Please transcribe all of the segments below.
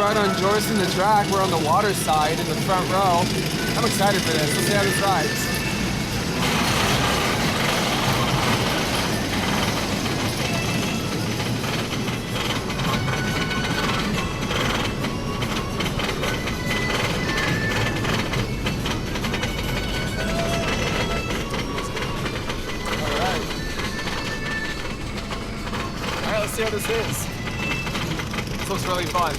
ride on Joris and the Draak. We're on the water side in the front row. I'm excited for this. Let's see how this rides. All right, let's see how this is. This looks really fun.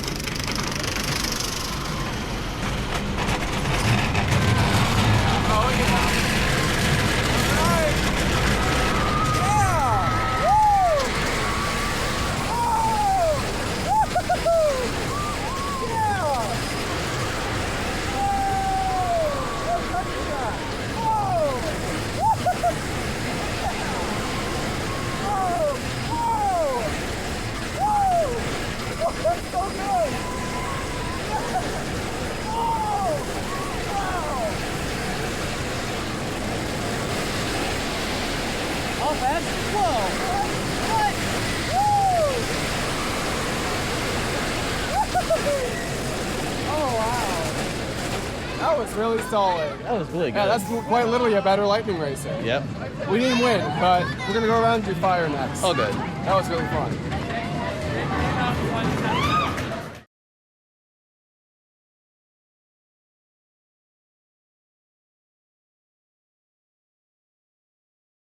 Oh, look at that. All right. Yeah. Woo! Oh! Woo-hoo-hoo! Yeah! Oh! Look at that. Oh! Woo-hoo-hoo! Oh! Oh! Whoa! Oh, that's so good! Oh! Wow! All fast? Whoa! What? Woo! Oh, wow. That was really solid. That was really good. Yeah, that's quite literally a better lightning racer. Yep. We didn't win, but we're going to go around and do fire next. All good. That was really fun.